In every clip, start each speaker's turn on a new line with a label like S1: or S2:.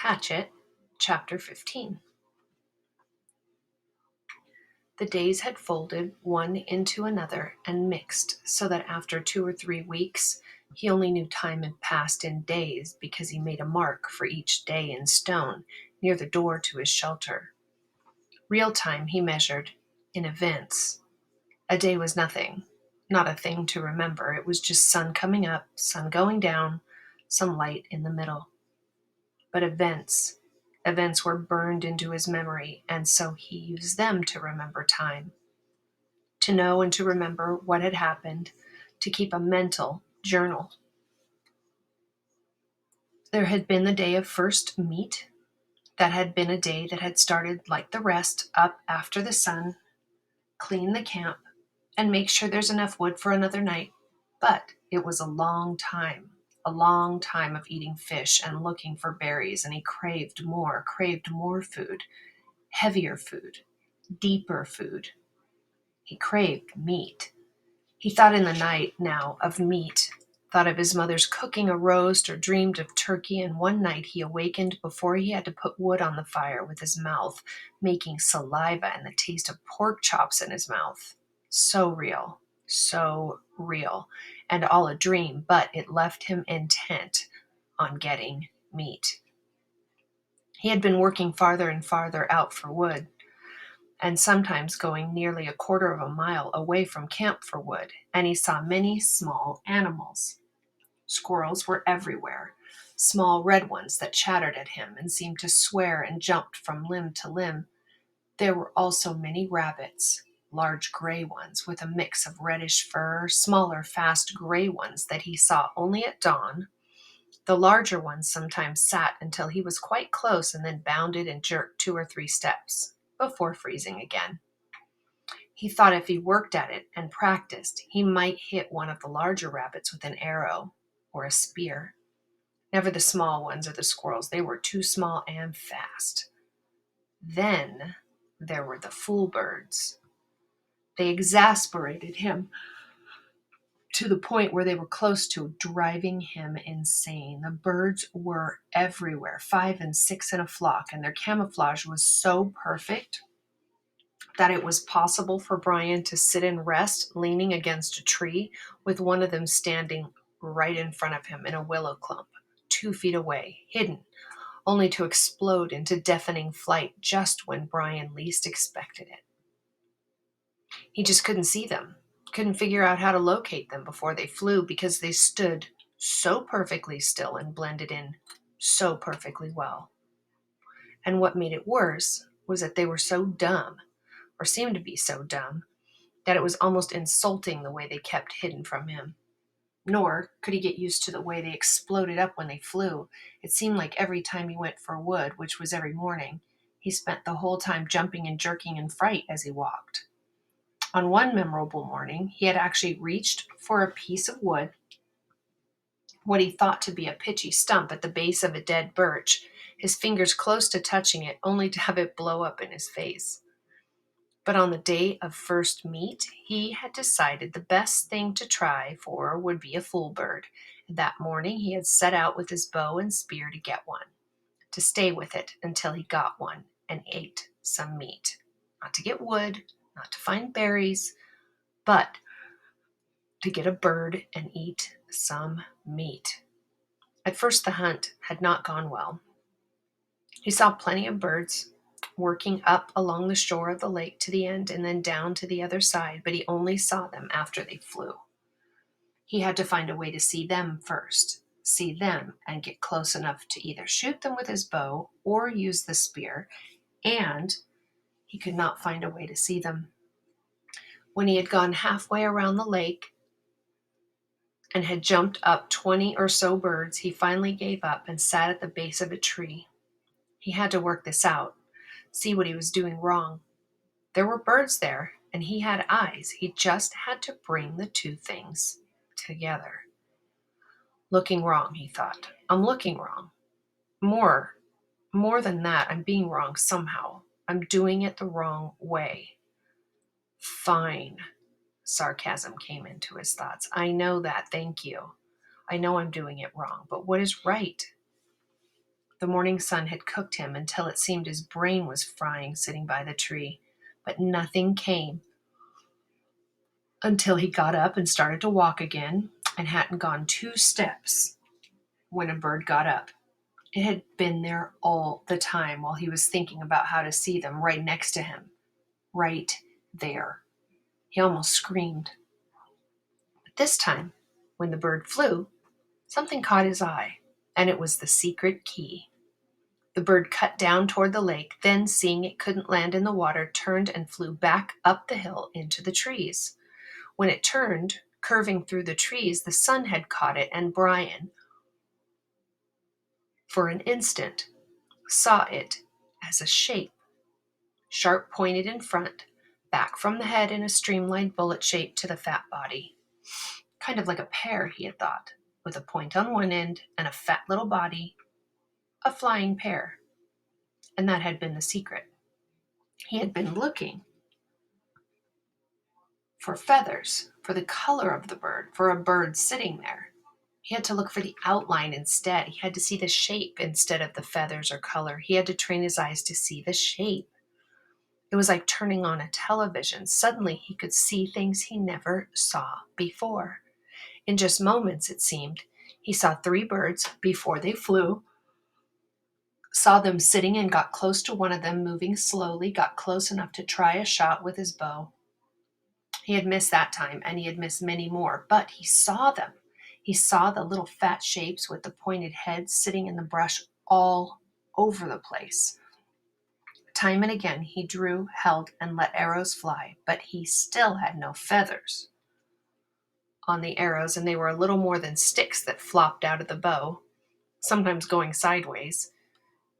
S1: Hatchet, Chapter 15. The days had folded one into another and mixed so that after 2 or 3 weeks he only knew time had passed in days because he made a mark for each day in stone near the door to his shelter. Real time he measured in events. A day was nothing, not a thing to remember. It was just sun coming up, sun going down, some light in the middle. But events were burned into his memory, and so he used them to remember time, to know and to remember what had happened, to keep a mental journal. There had been the day of first meet. That had been a day that had started like the rest, up after the sun, clean the camp, and make sure there's enough wood for another night. But it was a long time of eating fish and looking for berries, and he craved more food, heavier food, deeper food. He craved meat. He thought in the night now of meat, thought of his mother's cooking a roast or dreamed of turkey, and one night he awakened before he had to put wood on the fire with his mouth, making saliva and the taste of pork chops in his mouth. So real, and all a dream, but it left him intent on getting meat. He had been working farther and farther out for wood, and sometimes going nearly a quarter of a mile away from camp for wood, and he saw many small animals. Squirrels were everywhere, small red ones that chattered at him and seemed to swear and jumped from limb to limb. There were also many rabbits, large gray ones with a mix of reddish fur, smaller, fast gray ones that he saw only at dawn. The larger ones sometimes sat until he was quite close and then bounded and jerked 2 or 3 steps before freezing again. He thought if he worked at it and practiced, he might hit one of the larger rabbits with an arrow or a spear. Never the small ones or the squirrels. They were too small and fast. Then there were the fool birds. They exasperated him to the point where they were close to driving him insane. The birds were everywhere, 5 and 6 in a flock, and their camouflage was so perfect that it was possible for Brian to sit and rest leaning against a tree with one of them standing right in front of him in a willow clump, 2 feet away, hidden, only to explode into deafening flight just when Brian least expected it. He just couldn't see them, couldn't figure out how to locate them before they flew because they stood so perfectly still and blended in so perfectly well. And what made it worse was that they were so dumb, or seemed to be so dumb, that it was almost insulting the way they kept hidden from him. Nor could he get used to the way they exploded up when they flew. It seemed like every time he went for wood, which was every morning, he spent the whole time jumping and jerking in fright as he walked. On one memorable morning, he had actually reached for a piece of wood, what he thought to be a pitchy stump at the base of a dead birch, his fingers close to touching it, only to have it blow up in his face. But on the day of first meet, he had decided the best thing to try for would be a fool bird. That morning he had set out with his bow and spear to get one, to stay with it until he got one and ate some meat. Not to get wood, not to find berries, but to get a bird and eat some meat. At first the hunt had not gone well. He saw plenty of birds working up along the shore of the lake to the end and then down to the other side, but he only saw them after they flew. He had to find a way to see them first, see them and get close enough to either shoot them with his bow or use the spear, and he could not find a way to see them. When he had gone halfway around the lake and had jumped up 20 or so birds, he finally gave up and sat at the base of a tree. He had to work this out, see what he was doing wrong. There were birds there, and he had eyes. He just had to bring the 2 things together. Looking wrong, he thought. I'm looking wrong. More than that, I'm being wrong somehow. I'm doing it the wrong way. Fine. Sarcasm came into his thoughts. I know that, thank you. I know I'm doing it wrong, but what is right? The morning sun had cooked him until it seemed his brain was frying sitting by the tree, but nothing came until he got up and started to walk again and hadn't gone 2 steps when a bird got up. It had been there all the time while he was thinking about how to see them, right next to him, right there. He almost screamed. But this time, when the bird flew, something caught his eye, and it was the secret key. The bird cut down toward the lake, then, seeing it couldn't land in the water, turned and flew back up the hill into the trees. When it turned, curving through the trees, the sun had caught it, and Brian, for an instant, saw it as a shape, sharp pointed in front, back from the head in a streamlined bullet shape to the fat body. Kind of like a pear, he had thought, with a point on one end and a fat little body, a flying pear. And that had been the secret. He had been looking for feathers, for the color of the bird, for a bird sitting there. He had to look for the outline instead. He had to see the shape instead of the feathers or color. He had to train his eyes to see the shape. It was like turning on a television. Suddenly he could see things he never saw before. In just moments, it seemed, he saw 3 birds before they flew, saw them sitting and got close to one of them, moving slowly, got close enough to try a shot with his bow. He had missed that time, and he had missed many more, but he saw them. He saw the little fat shapes with the pointed heads sitting in the brush all over the place. Time and again he drew, held, and let arrows fly, but he still had no feathers on the arrows, and they were a little more than sticks that flopped out of the bow, sometimes going sideways.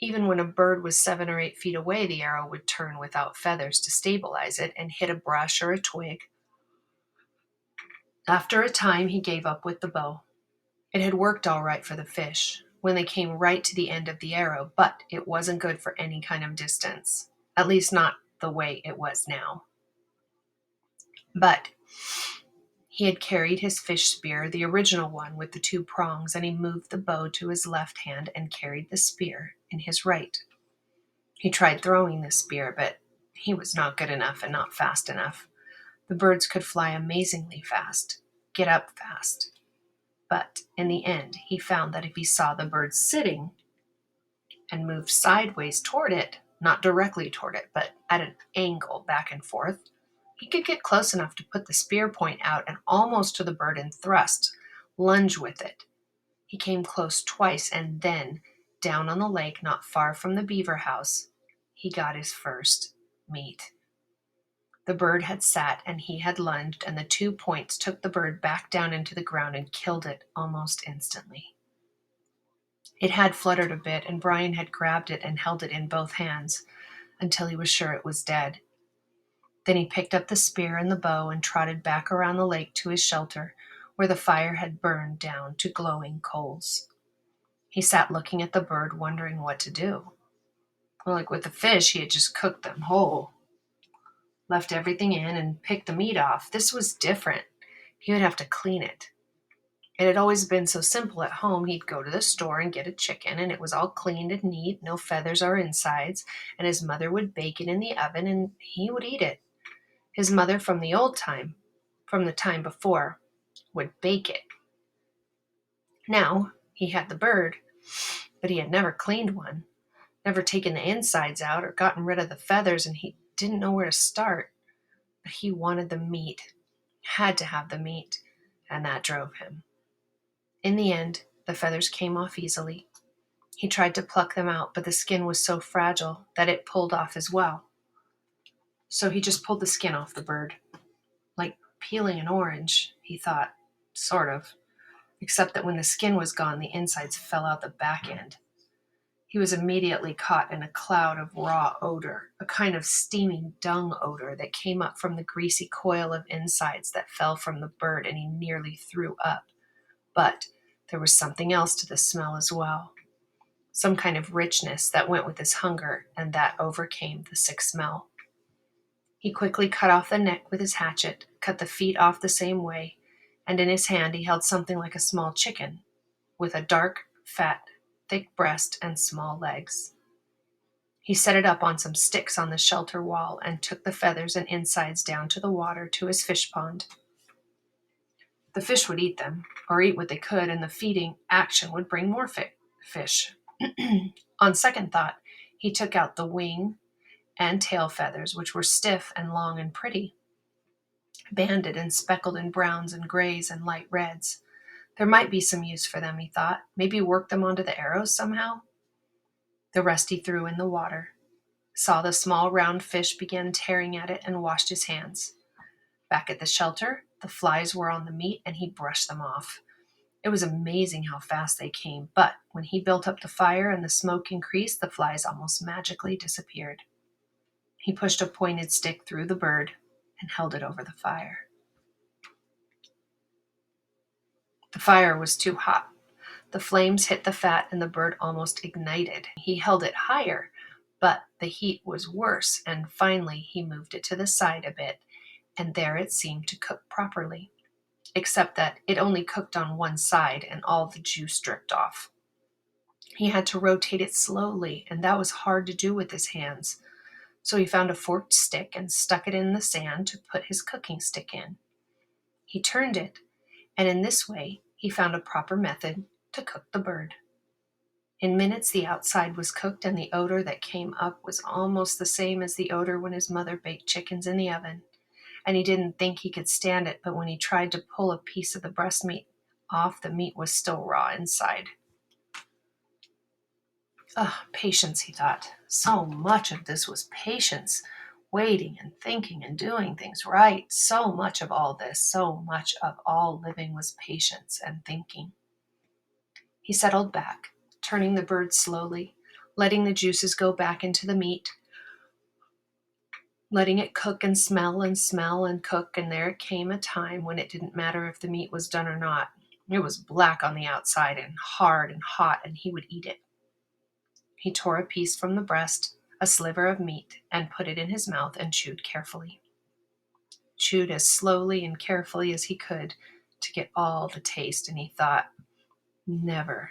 S1: Even when a bird was 7 or 8 feet away, the arrow would turn without feathers to stabilize it and hit a brush or a twig. After a time, he gave up with the bow. It had worked all right for the fish when they came right to the end of the arrow, but it wasn't good for any kind of distance, at least not the way it was now. But he had carried his fish spear, the original one with the 2 prongs, and he moved the bow to his left hand and carried the spear in his right. He tried throwing the spear, but he was not good enough and not fast enough. The birds could fly amazingly fast, get up fast. But in the end, he found that if he saw the bird sitting and moved sideways toward it, not directly toward it, but at an angle back and forth, he could get close enough to put the spear point out and almost to the bird and thrust, lunge with it. He came close twice, and then, down on the lake not far from the beaver house, he got his first meat. The bird had sat and he had lunged, and the 2 points took the bird back down into the ground and killed it almost instantly. It had fluttered a bit, and Brian had grabbed it and held it in both hands until he was sure it was dead. Then he picked up the spear and the bow and trotted back around the lake to his shelter, where the fire had burned down to glowing coals. He sat looking at the bird, wondering what to do. Well, like with the fish, he had just cooked them whole, left everything in, and picked the meat off. This was different. He would have to clean it. It had always been so simple at home. He'd go to the store and get a chicken, and it was all cleaned and neat, no feathers or insides, and his mother would bake it in the oven, and he would eat it. His mother from the time before, would bake it. Now, he had the bird, but he had never cleaned one, never taken the insides out or gotten rid of the feathers, and he didn't know where to start. But he wanted the meat, had to have the meat, and that drove him. In the end, the feathers came off easily. He tried to pluck them out, but the skin was so fragile that it pulled off as well. So he just pulled the skin off the bird. Like peeling an orange, he thought, sort of, except that when the skin was gone, the insides fell out the back end. He was immediately caught in a cloud of raw odor, a kind of steaming dung odor that came up from the greasy coil of insides that fell from the bird, and he nearly threw up. But there was something else to the smell as well, some kind of richness that went with his hunger, and that overcame the sick smell. He quickly cut off the neck with his hatchet, cut the feet off the same way, and in his hand he held something like a small chicken, with a dark, fat thick breast, and small legs. He set it up on some sticks on the shelter wall and took the feathers and insides down to the water to his fish pond. The fish would eat them, or eat what they could, and the feeding action would bring more fish. On second thought, he took out the wing and tail feathers, which were stiff and long and pretty, banded and speckled in browns and grays and light reds. There might be some use for them, he thought. Maybe work them onto the arrows somehow. The rest he threw in the water, saw the small round fish, began tearing at it, and washed his hands. Back at the shelter, the flies were on the meat, and he brushed them off. It was amazing how fast they came, but when he built up the fire and the smoke increased, the flies almost magically disappeared. He pushed a pointed stick through the bird and held it over the fire. The fire was too hot. The flames hit the fat and the bird almost ignited. He held it higher, but the heat was worse, and finally he moved it to the side a bit, and there it seemed to cook properly, except that it only cooked on one side and all the juice dripped off. He had to rotate it slowly, and that was hard to do with his hands. So he found a forked stick and stuck it in the sand to put his cooking stick in. He turned it, and in this way he found a proper method to cook the bird. In minutes the outside was cooked, and the odor that came up was almost the same as the odor when his mother baked chickens in the oven. And he didn't think he could stand it, but when he tried to pull a piece of the breast meat off, the meat was still raw inside. Patience, he thought. So much of this was patience, waiting and thinking and doing things right. So much of all this, so much of all living was patience and thinking. He settled back, turning the bird slowly, letting the juices go back into the meat, letting it cook and smell and cook, and there came a time when it didn't matter if the meat was done or not. It was black on the outside and hard and hot, and he would eat it. He tore a piece from the breast, a sliver of meat, and put it in his mouth and chewed carefully. Chewed as slowly and carefully as he could to get all the taste, and he thought, never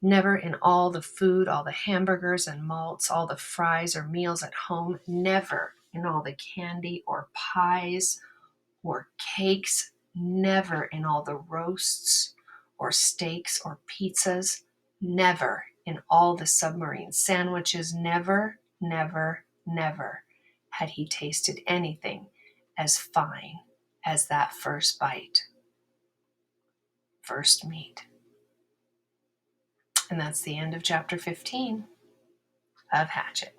S1: in all the food, all the hamburgers and malts, all the fries or meals at home, never in all the candy or pies or cakes, never in all the roasts or steaks or pizzas, never in all the submarine sandwiches, never had he tasted anything as fine as that first bite. First meat. And that's the end of chapter 15 of Hatchet.